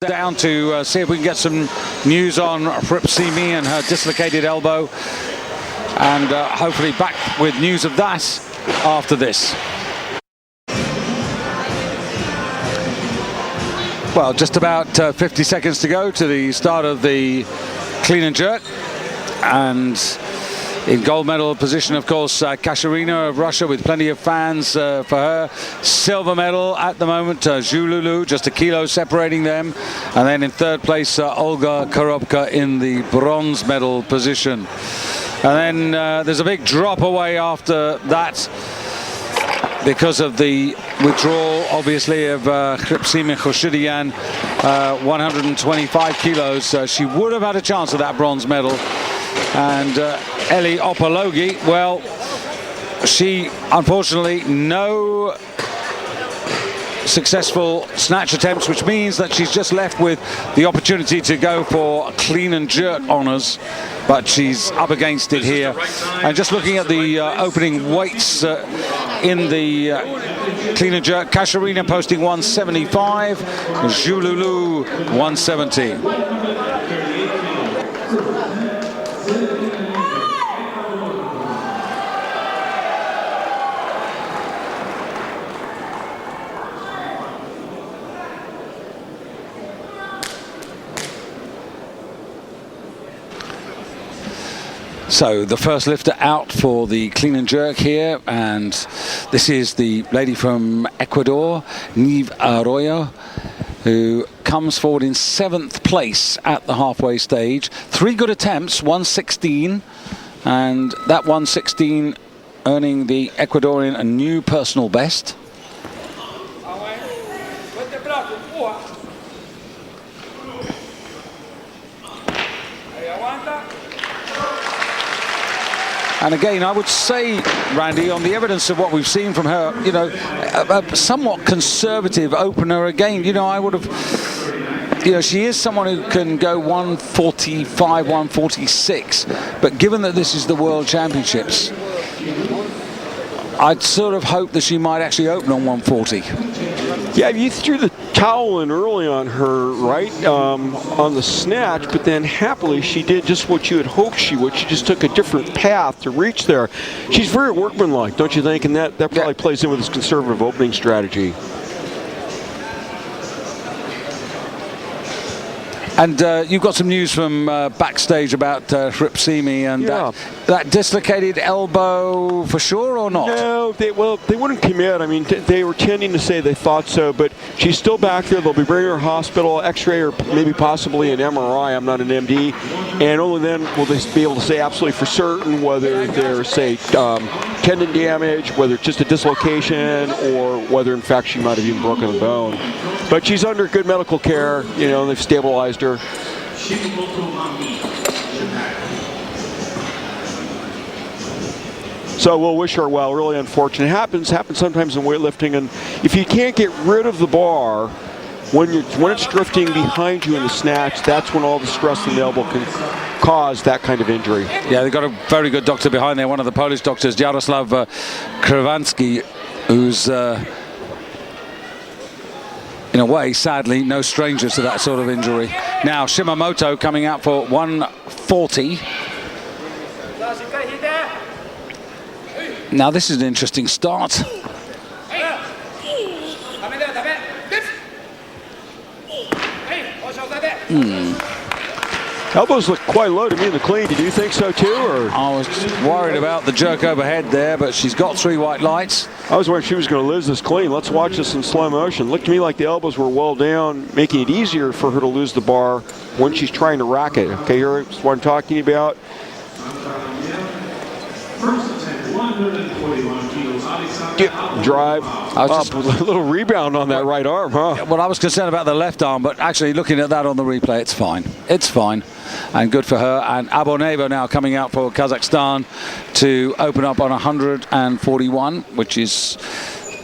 Down to see if we can get some news on Hripsimi and her dislocated elbow, and hopefully back with news of that after this. Well, just about 50 seconds to go to the start of the clean and jerk, and in gold medal position, of course, Katerina of Russia, with plenty of fans for her. Silver medal at the moment, Zhululu, just a kilo separating them. And then in third place, Olga Korobka in the bronze medal position. And then there's a big drop away after that because of the withdrawal, obviously, of Hripsimi Khurshidyan, 125 kilos. She would have had a chance at that bronze medal. And Eli Opologi, well, she unfortunately no successful snatch attempts, which means that she's just left with the opportunity to go for clean and jerk honors, but she's up against it here. And just looking at the opening weights in the clean and jerk, Katerina posting 175, Zhululu 170. So the first lifter out for the clean and jerk here, and this is the lady from Ecuador, Nive Arroyo, who comes forward in 7th place at the halfway stage. 3 good attempts, 116, and that 116 earning the Ecuadorian a new personal best. And again, I would say, Randy, on the evidence of what we've seen from her, you know, a somewhat conservative opener again. You know, I would have, you know, she is someone who can go 145, 146. But given that this is the World Championships, I'd sort of hope that she might actually open on 140. Yeah, you threw the towel in early on her, right, on the snatch, but then happily she did just what you had hoped she would. She just took a different path to reach there. She's very workmanlike, don't you think? And that probably plays in with this conservative opening strategy. And you've got some news from backstage about Hripsimi and that dislocated elbow for sure or not? No, they wouldn't commit. I mean, they were tending to say they thought so, but she's still back there. They'll be bringing her to hospital, X-ray or maybe possibly an MRI. I'm not an MD. And only then will they be able to say absolutely for certain whether there's, say, tendon damage, whether it's just a dislocation, or whether, in fact, she might have even broken a bone. But she's under good medical care, you know, they've stabilized her. So we'll wish her well. Really unfortunate. It happens sometimes in weightlifting, and if you can't get rid of the bar when it's drifting behind you in the snatch, that's when all the stress in the elbow can cause that kind of injury. Yeah, they've got a very good doctor behind there, one of the Polish doctors, Jaroslav Krwanski, who's in a way, sadly, no stranger to that sort of injury. Now, Shimamoto coming out for 140. Now, this is an interesting start. Elbows look quite low to me in the clean. Did you think so too? Or? I was worried about the jerk overhead there, but she's got 3 white lights. I was worried she was going to lose this clean. Let's watch this in slow motion. Looked to me like the elbows were well down, making it easier for her to lose the bar when she's trying to rack it. Okay, here's what I'm talking about. Drive up with a little rebound on that right arm, huh? Well, I was concerned about the left arm, but actually looking at that on the replay, it's fine. It's fine, and good for her. And Aboneva now coming out for Kazakhstan to open up on 141, which is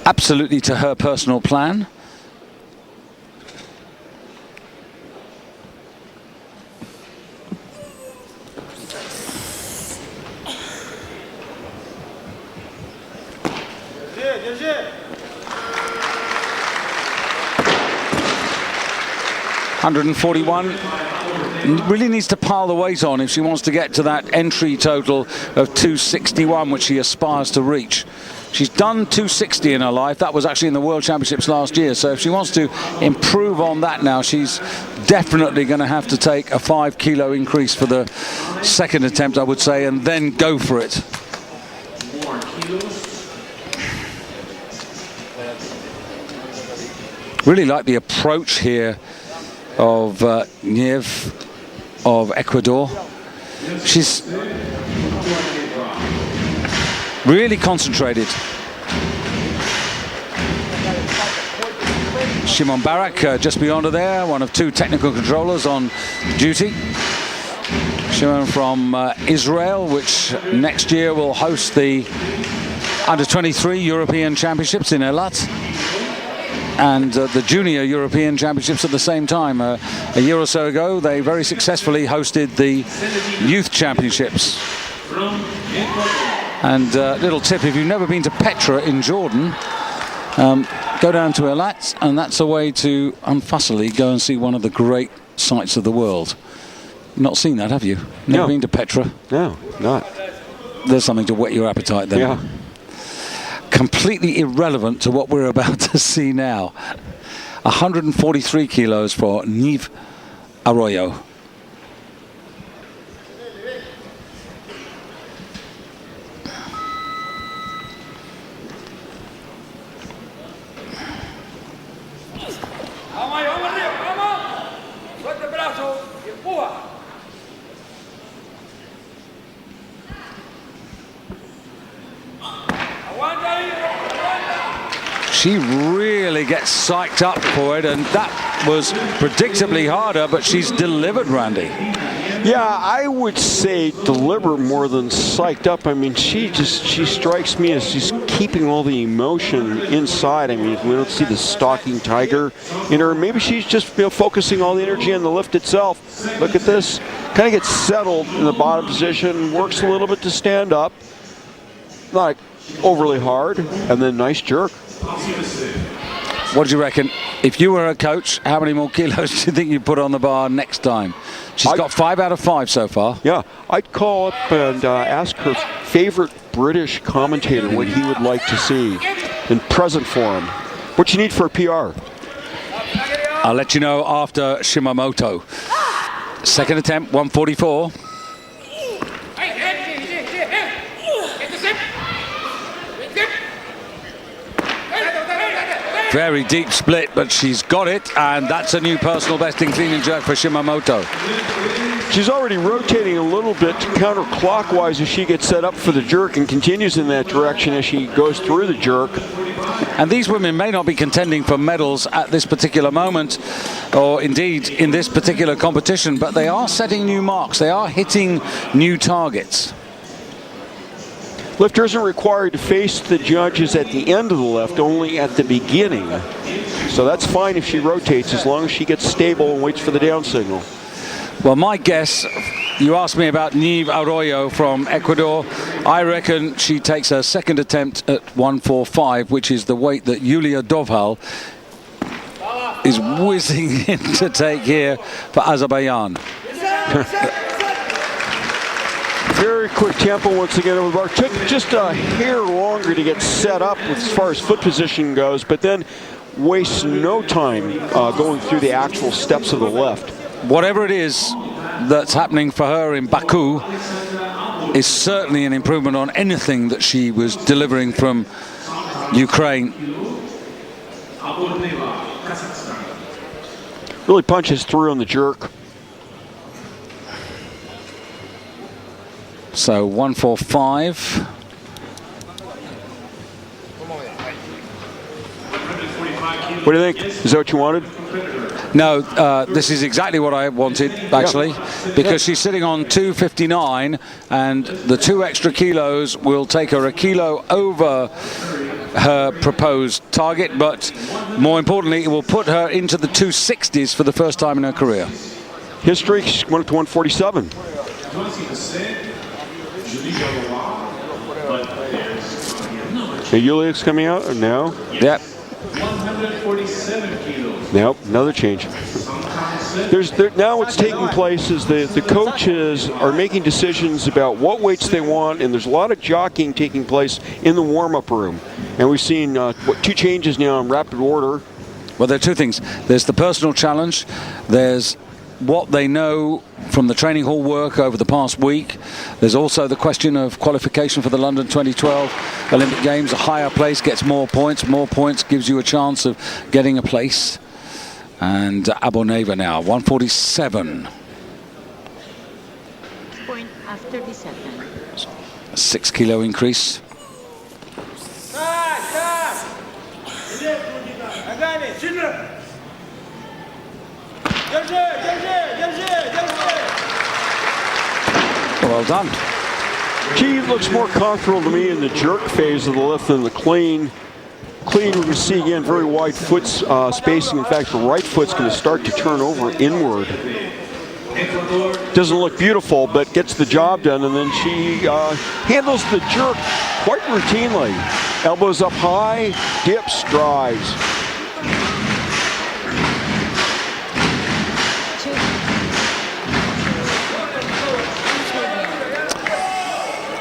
absolutely to her personal plan. 141. Really needs to pile the weight on if she wants to get to that entry total of 261, which she aspires to reach. She's done 260 in her life. That was actually in the World Championships last year. So if she wants to improve on that now, she's definitely going to have to take a 5 kilo increase for the second attempt, I would say, and then go for it. Really like the approach here of Niev of Ecuador. She's really concentrated. Shimon Barak just beyond her there, one of 2 technical controllers on duty. Shimon from Israel, which next year will host the Under-23 European Championships in Eilat, and the Junior European Championships at the same time. A year or so ago, they very successfully hosted the Youth Championships. And little tip, if you've never been to Petra in Jordan, go down to Eilat, and that's a way to unfussily go and see one of the great sights of the world. Not seen that, have you? Never been to Petra? No, not. There's something to whet your appetite then. Yeah. Completely irrelevant to what we're about to see now. 143 kilos for Nive Arroyo. She really gets psyched up for it, and that was predictably harder, but she's delivered, Randy. Yeah, I would say deliberate more than psyched up. I mean, she strikes me as she's keeping all the emotion inside. I mean, we don't see the stalking tiger in her. Maybe she's just focusing all the energy on the lift itself. Look at this. Kind of gets settled in the bottom position, works a little bit to stand up. Not overly hard, and then nice jerk. What do you reckon? If you were a coach, how many more kilos do you think you'd put on the bar next time? She's got 5 out of 5 so far. Yeah, I'd call up and ask her favorite British commentator what he would like to see in present form. What you need for a PR? I'll let you know after Shimamoto. Second attempt, 144. Very deep split, but she's got it, and that's a new personal best in clean and jerk for Shimamoto. She's already rotating a little bit counterclockwise as she gets set up for the jerk, and continues in that direction as she goes through the jerk. And these women may not be contending for medals at this particular moment, or indeed in this particular competition, but they are setting new marks. They are hitting new targets. Lifter isn't required to face the judges at the end of the lift, only at the beginning. So that's fine if she rotates, as long as she gets stable and waits for the down signal. Well, my guess, you asked me about Nive Arroyo from Ecuador. I reckon she takes her second attempt at 145, which is the weight that Yulia Dovhal is whizzing in to take here for Azerbaijan. Very quick tempo once again over the bar. Took just a hair longer to get set up as far as foot position goes, but then wastes no time going through the actual steps of the lift. Whatever it is that's happening for her in Baku is certainly an improvement on anything that she was delivering from Ukraine. Really punches through on the jerk. So 145. What do you think? Is that what you wanted? No, this is exactly what I wanted, actually, because she's sitting on 259, and the 2 extra kilos will take her a kilo over her proposed target, but more importantly, it will put her into the 260s for the first time in her career. History, she's went up to 147. Okay, Yulia's coming out, or no? Yep. 147 kilos. Nope, another change. now what's taking place is the coaches are making decisions about what weights they want, and there's a lot of jockeying taking place in the warm-up room. And we've seen 2 changes now in rapid order. Well, there are 2 things. There's the personal challenge. There's what they know from the training hall work over the past week. There's also the question of qualification for the London 2012 Olympic Games. A higher place gets more points. More points gives you a chance of getting a place. And Aboneva now, 147. Point after the second. A 6 kilo increase. Well done. She looks more comfortable to me in the jerk phase of the lift than the clean. Clean, we can see again very wide foot spacing. In fact, the right foot's going to start to turn over inward. Doesn't look beautiful, but gets the job done, and then she handles the jerk quite routinely. Elbows up high, dips, drives.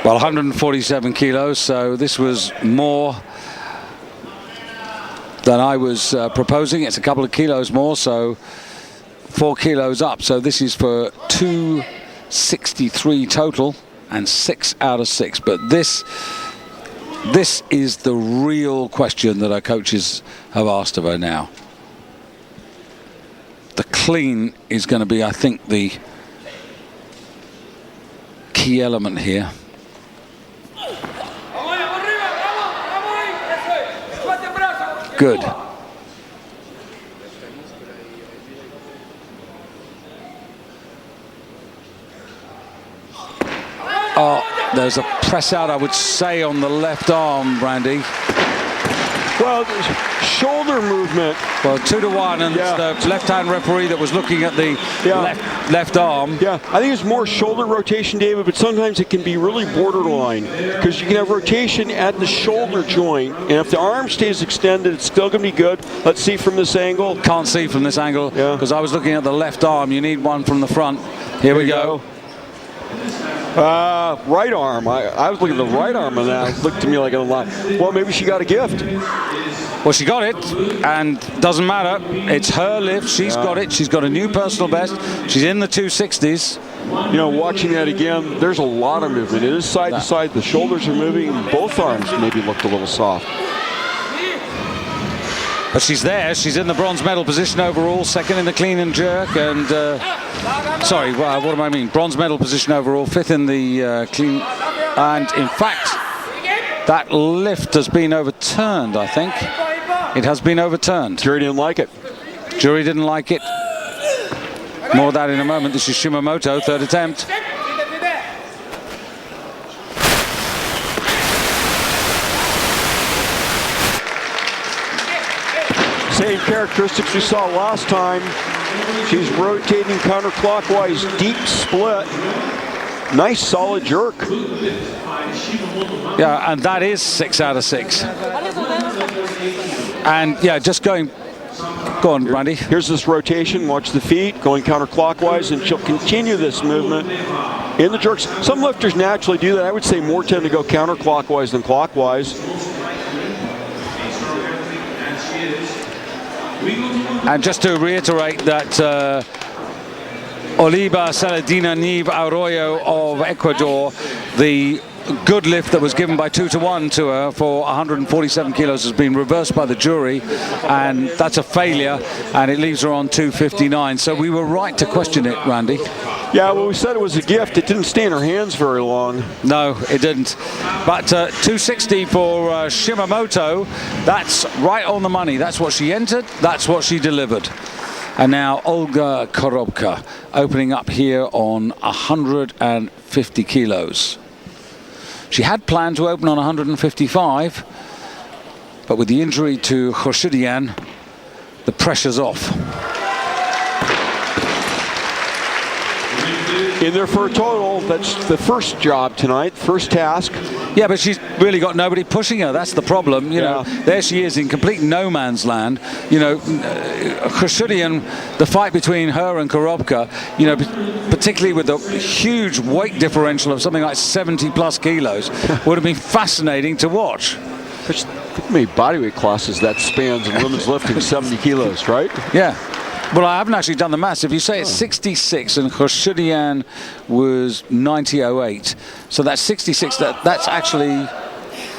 Well, 147 kilos, so this was more than I was proposing. It's a couple of kilos more, so 4 kilos up. So this is for 263 total and 6 out of 6. But this is the real question that our coaches have asked of her now. The clean is going to be, I think, the key element here. Good. Oh, there's a press out, I would say, on the left arm, Randy. Well, shoulder movement. Well, 2-1, and the left-hand referee that was looking at the left arm. Yeah, I think it's more shoulder rotation, David, but sometimes it can be really borderline because you can have rotation at the shoulder joint, and if the arm stays extended, it's still going to be good. Let's see from this angle. Can't see from this angle because I was looking at the left arm. You need one from the front. Here we go. Right arm. I was looking at the right arm, and that looked to me like a lot. Well, maybe she got a gift. Well, she got it, and doesn't matter. It's her lift. She's got it. She's got a new personal best. She's in the 260s. You know, watching that again, there's a lot of movement. It is side to side. The shoulders are moving. Both arms maybe looked a little soft. But she's there. She's in the bronze medal position overall, second in the clean and jerk, and sorry, what do I mean? Bronze medal position overall, 5th in the clean, and in fact, that lift has been overturned. I think it has been overturned. Jury didn't like it. Jury didn't like it. More of that in a moment. This is Shimamoto, 3rd attempt. Same characteristics we saw last time. She's rotating counterclockwise, deep split. Nice solid jerk. Yeah, and that is 6 out of 6. And yeah, just going. Go on, Randy. Here's this rotation. Watch the feet going counterclockwise, and she'll continue this movement in the jerks. Some lifters naturally do that. I would say more tend to go counterclockwise than clockwise. And just to reiterate that Oliva Saladina Nieve Arroyo of Ecuador, the good lift that was given by 2-1 to her for 147 kilos has been reversed by the jury, and that's a failure, and it leaves her on 259. So we were right to question it, Randy. Yeah, well, we said it was a gift. It didn't stay in her hands very long. No, it didn't. But 260 for Shimamoto, that's right on the money. That's what she entered, that's what she delivered. And now Olga Korobka opening up here on 150 kilos. She had planned to open on 155, but with the injury to Khorshidyan, the pressure's off. In there for a total. That's the first job tonight, first task. Yeah, but she's really got nobody pushing her. That's the problem. You know, there she is in complete no man's land. You know, Khurshudyan, the fight between her and Korobka, you know, particularly with the huge weight differential of something like 70 plus kilos, would have been fascinating to watch. How many bodyweight classes that spans in women's lifting? 70 kilos, right? Yeah. Well, I haven't actually done the maths. If you say it's 66 and Khurshudyan was 90.08, so that's 66. That's actually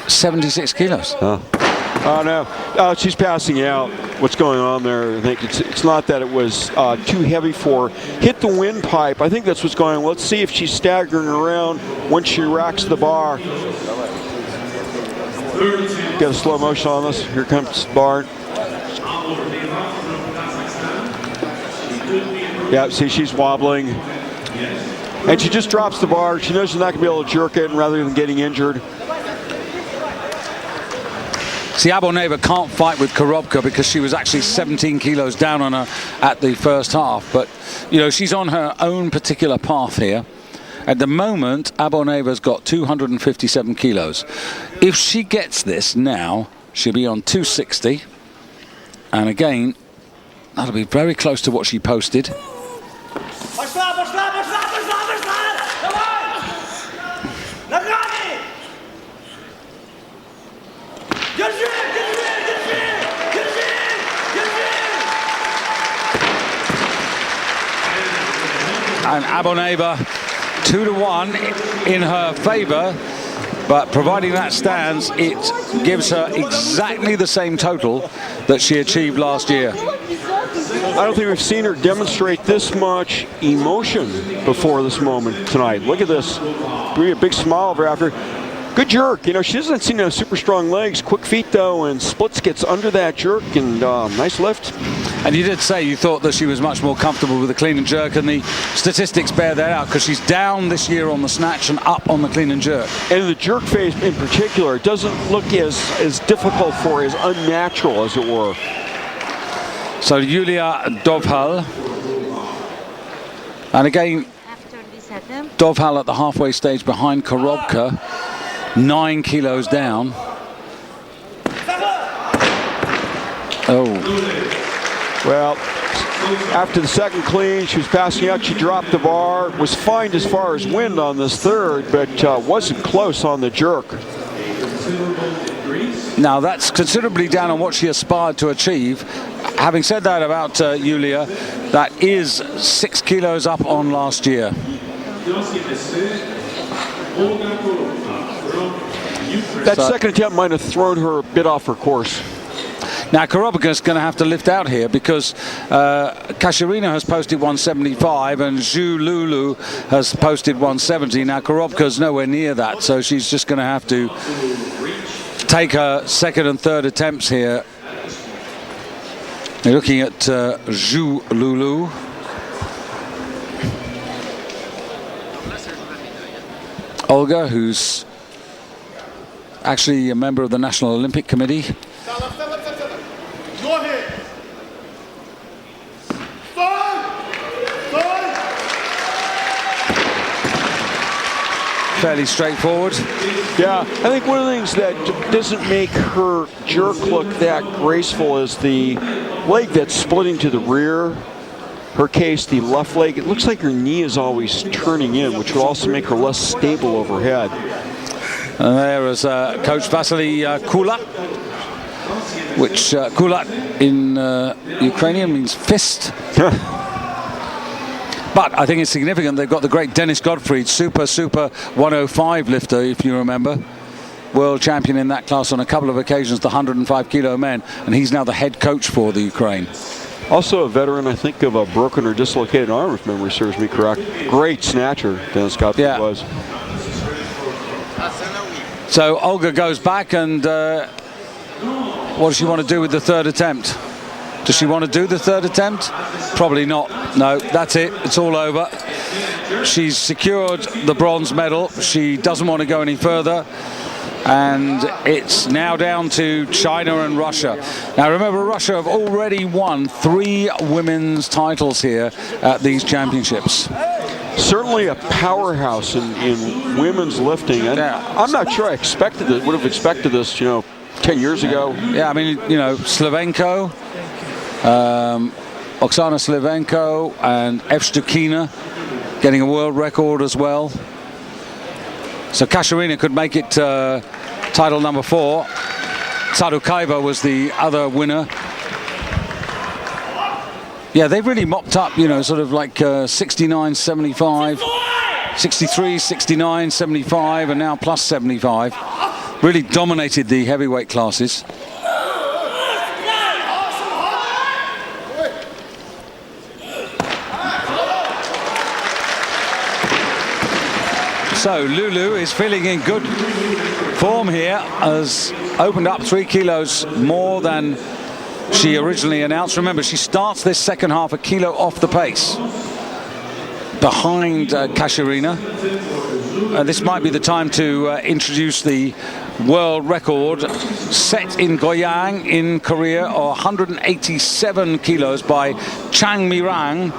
76 kilos. Oh, no. She's passing out. What's going on there? I think it's not that it was too heavy for her. Hit the windpipe. I think that's what's going on. Let's see if she's staggering around once she racks the bar. Got a slow motion on this. Here comes the bar. Yeah, see, she's wobbling. And she just drops the bar. She knows she's not going to be able to jerk it, and rather than getting injured. See, Aboneva can't fight with Korobka because she was actually 17 kilos down on her at the first half. But, you know, she's on her own particular path here. At the moment, Aboneva's got 257 kilos. If she gets this now, she'll be on 260. And again, that'll be very close to what she posted. And Aboneva 2-1 in her favor, but providing that stands, it gives her exactly the same total that she achieved last year. I don't think we've seen her demonstrate this much emotion before this moment tonight. Look at this. Really a big smile over after. Good jerk. You know, she doesn't seem to have super strong legs. Quick feet, though, and splits gets under that jerk, and nice lift. And you did say you thought that she was much more comfortable with the clean and jerk, and the statistics bear that out, because she's down this year on the snatch and up on the clean and jerk. And in the jerk phase in particular, it doesn't look as difficult for her, as unnatural, as it were. So Yulia Dovhal. And again, Dovhal at the halfway stage behind Korobka, 9 kilos down. Oh. Well, after the second clean, she was passing out. She dropped the bar. Was fine as far as wind on this third, but wasn't close on the jerk. Now, that's considerably down on what she aspired to achieve. Having said that about Yulia, that is 6 kilos up on last year. That second attempt might have thrown her a bit off her course. Now, Korobka's going to have to lift out here because Kasharina has posted 175 and Zhu Lulu has posted 170. Now, Korobka's nowhere near that, so she's just going to have to take her second and third attempts here. You're looking at Zhu Lulu. Olga, who's actually a member of the National Olympic Committee. Fairly straightforward. Yeah, I think one of the things that doesn't make her jerk look that graceful is the leg that's splitting to the rear. Her case, the left leg, it looks like her knee is always turning in, which would also make her less stable overhead. And there is Coach Vasily Kulat, which Kulat in Ukrainian means fist. But I think it's significant they've got the great Dennis Gottfried, super 105 lifter, if you remember. World champion in that class on a couple of occasions, the 105 kilo men, and he's now the head coach for the Ukraine. Also a veteran, I think, of a broken or dislocated arm, if memory serves me correct. Great snatcher, Dennis Gottfried was. So Olga goes back, and what does she want to do with the third attempt? Does she want to do the third attempt? Probably not. No, that's it. It's all over. She's secured the bronze medal. She doesn't want to go any further. And it's now down to China and Russia. Now remember, Russia have already won 3 women's titles here at these championships. certainly a powerhouse in women's lifting. And Yeah. I'm not sure I would have expected this, 10 years ago. Yeah, I mean, Slavenko, Oksana Slavenko and Evstukina getting a world record as well. So Katarina could make it title number 4. Sadukaiva was the other winner. Yeah, they've really mopped up, sort of like 69, 75, 63, 69, 75, and now plus 75. Really dominated the heavyweight classes. So Lulu is feeling in good form here, has opened up 3 kilos more than she originally announced. Remember, she starts this second half a kilo off the pace behind Katarina. This might be the time to introduce the world record set in Goyang in Korea, or 187 kilos by Chang Mirang,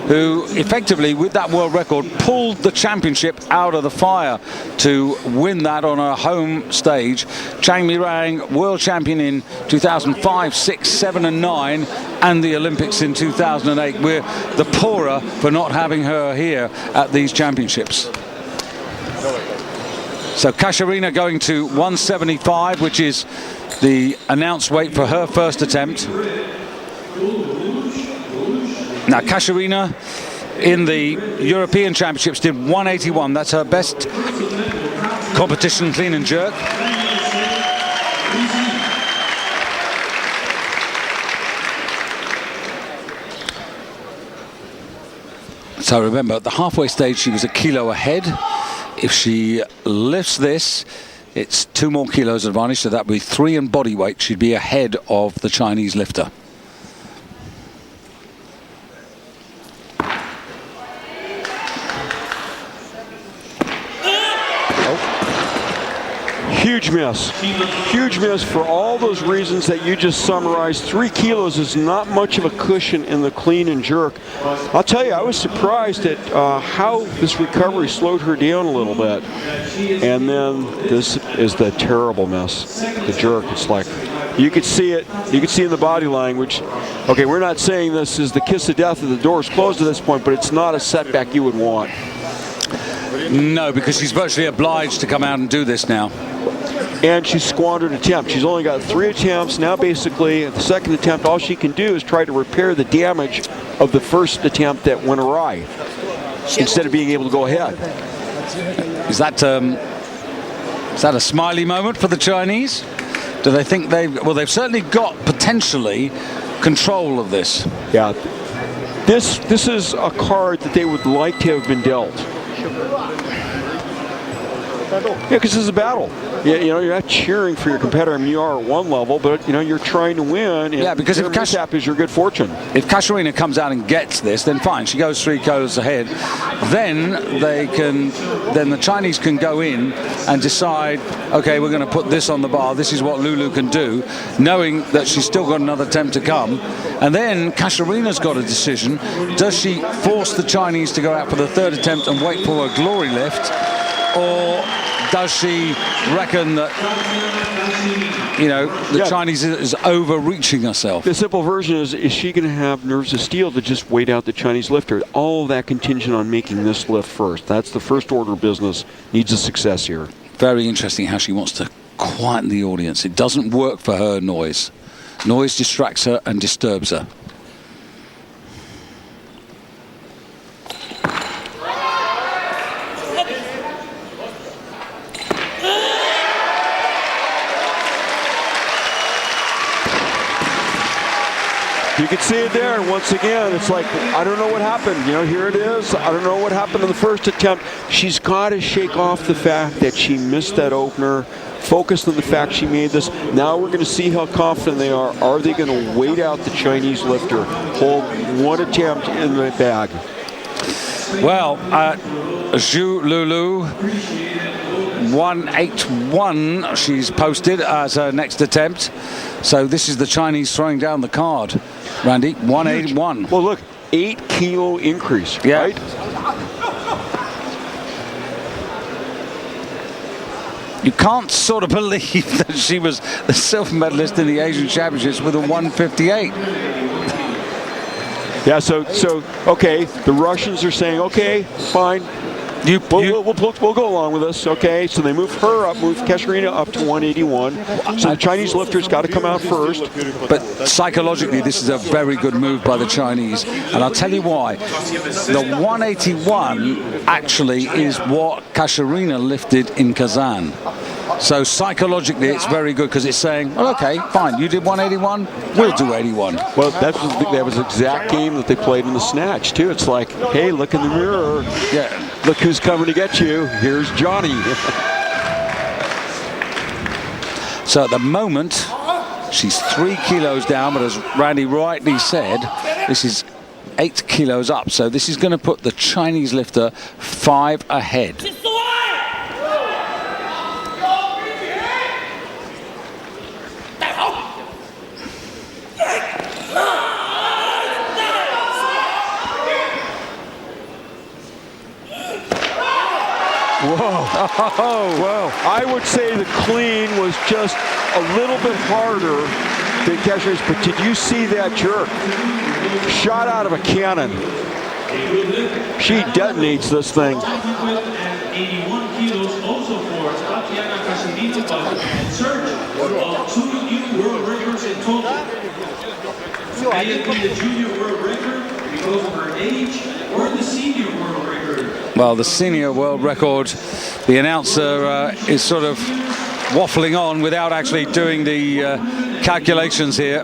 who effectively, with that world record, pulled the championship out of the fire to win that on a home stage. Chang Mirang, world champion in 2005, 6, 7 and 9, and the Olympics in 2008. We're the poorer for not having her here at these championships. So Katarina going to 175, which is the announced weight for her first attempt. Now Katarina in the European Championships did 181. That's her best competition clean and jerk. So remember, at the halfway stage she was a kilo ahead. If she lifts this, it's 2 more kilos advantage, so that would be 3 in body weight. She'd be ahead of the Chinese lifter. Huge miss. Huge miss for all those reasons that you just summarized. 3 kilos is not much of a cushion in the clean and jerk. I'll tell you, I was surprised at how this recovery slowed her down a little bit. And then this is the terrible miss. The jerk, it's like, you could see it. You could see in the body language. Okay, we're not saying this is the kiss of death, the door is closed at this point, but it's not a setback you would want. No, because she's virtually obliged to come out and do this now. And she squandered attempt. She's only got 3 attempts. Now basically, at the second attempt, all she can do is try to repair the damage of the first attempt that went awry, instead of being able to go ahead. Is that a smiley moment for the Chinese? Do they think they've certainly got potentially control of this? Yeah. This is a card that they would like to have been dealt. Yeah, because this is a battle. Yeah, you're not cheering for your competitor. I mean, you are at one level, but you're trying to win. And yeah, because if mishap is your good fortune. If Katarina comes out and gets this, then fine, she goes 3 kilos ahead. Then the Chinese can go in and decide, okay, we're going to put this on the bar. This is what Lulu can do, knowing that she's still got another attempt to come. And then Katarina's got a decision: does she force the Chinese to go out for the 3rd attempt and wait for a glory lift, or does she reckon that the Chinese is overreaching herself? The simple version is she going to have nerves of steel to just wait out the Chinese lifter? All of that contingent on making this lift first. That's the first order of business. Needs a success here. Very interesting how she wants to quieten the audience. It doesn't work for her noise. Noise distracts her and disturbs her. You can see it there, and once again, it's like, I don't know what happened. Here it is. I don't know what happened in the first attempt. She's got to shake off the fact that she missed that opener, focus on the fact she made this. Now we're going to see how confident they are. Are they going to wait out the Chinese lifter, hold 1 attempt in the bag? Well, Zhu Lulu, 181 she's posted as her next attempt. So this is the Chinese throwing down the card, Randy. 181. Well, look, 8 kilo increase, yeah. right? You can't sort of believe that she was the silver medalist in the Asian Championships with a 158. Yeah, so okay, the Russians are saying, okay, fine. We'll go along with this, okay? So they move her up, move Katarina up to 181. So the Chinese lifter's got to come out first. But psychologically, this is a very good move by the Chinese. And I'll tell you why. The 181 actually is what Katarina lifted in Kazan. So psychologically, it's very good because it's saying, well, okay, fine, you did 181, we'll do 81. Well, that was the exact game that they played in the snatch, too. It's like, hey, look in the mirror. Yeah. Look who's coming to get you. Here's Johnny. So at the moment, she's 3 kilos down, but as Randy rightly said, this is 8 kilos up. So this is going to put the Chinese lifter 5 ahead. Whoa. Oh, well, I would say the clean was just a little bit harder than Katarina's, but did you see that jerk? Shot out of a cannon. She detonates this thing. 81 kilos also for Tatiana Kasarinova and Serge of 2 new world records in total. May it be the junior world record because of her age or the senior world record? Well, the senior world record, the announcer is sort of waffling on without actually doing the calculations here.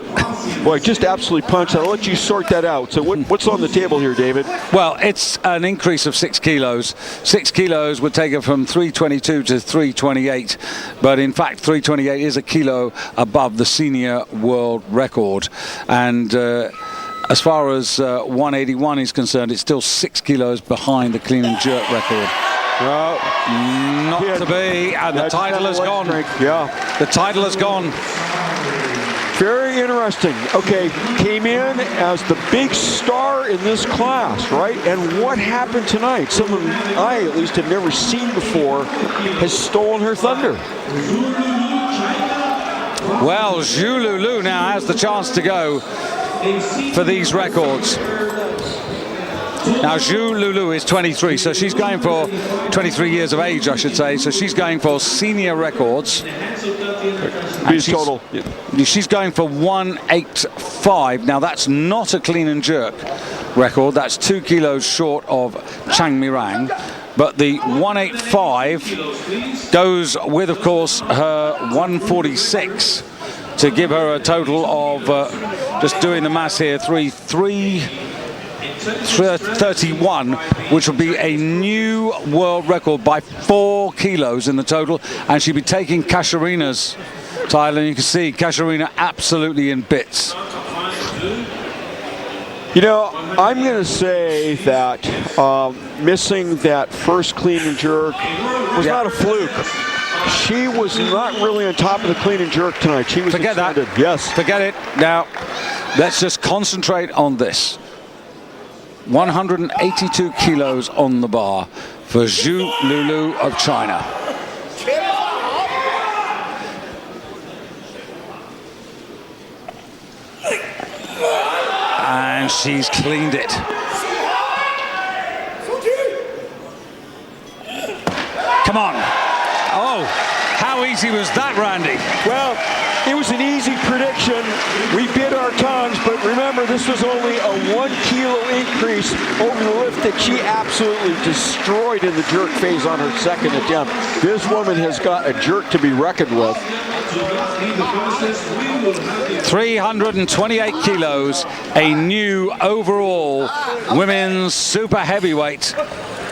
Boy, just absolutely punched. I'll let you sort that out. So what's on the table here, David? Well, it's an increase of 6 kilos. 6 kilos would take her from 322 to 328. But in fact, 328 is a kilo above the senior world record. And as far as 181 is concerned, it's still 6 kilos behind the clean and jerk record. Not to be, and the title has gone. Yeah. The title has gone. Very interesting. Okay, came in as the big star in this class, right? And what happened tonight? Someone I, at least, have never seen before has stolen her thunder. Well, Zhu Lulu now has the chance to go for these records. Now, Zhu Lulu is 23, so she's going for 23 years of age, I should say. So she's going for senior records. She's total. She's going for 185. Now, that's not a clean and jerk record. That's 2 kilos short of Chang Mirang. But the 185 goes with, of course, her 146 to give her a total of, just doing the maths here, 331, which will be a new world record by 4 kilos in the total, and she'll be taking Katarina's title. And you can see Katarina absolutely in bits. You know, I'm going to say that missing that first clean and jerk was not a fluke. She was not really on top of the clean and jerk tonight. She was Forget extended. that. Yes. Forget it. Now, let's just concentrate on this. 182 kilos on the bar for Zhu Lulu of China. And she's cleaned it. Come on. Oh, how easy was that, Randy? Well, it was an easy prediction. We bit our tongues, but remember, this was only a 1 kilo increase over the lift that she absolutely destroyed in the jerk phase on her second attempt. This woman has got a jerk to be reckoned with. 328 kilos, a new overall women's super heavyweight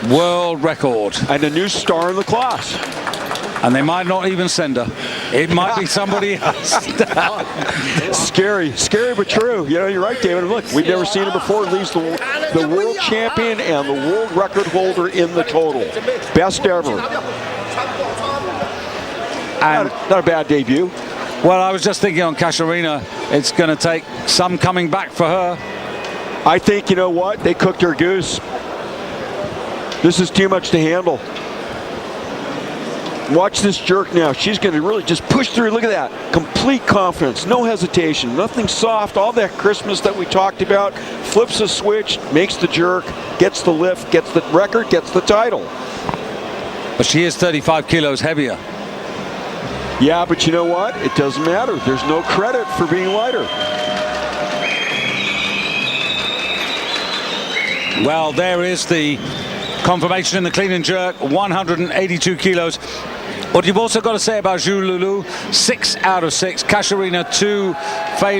world record. And a new star in the class. And they might not even send her. It might be somebody else. Scary but true. You know, you're right, David. Look, we've never seen it before. It leaves the world champion and the world record holder in the total. Best ever. And not a bad debut. Well, I was just thinking on Katarina, it's going to take some coming back for her. I think, you know what? They cooked her goose. This is too much to handle. Watch this jerk now. She's going to really just push through. Look at that. Complete confidence. No hesitation. Nothing soft. All that Christmas that we talked about. Flips a switch, makes the jerk, gets the lift, gets the record, gets the title. But she is 35 kilos heavier. Yeah, but you know what? It doesn't matter. There's no credit for being lighter. Well, there is the confirmation in the clean and jerk, 182 kilos. What you've also got to say about Zhu Lulu, 6 out of 6. Katarina, 2 failures.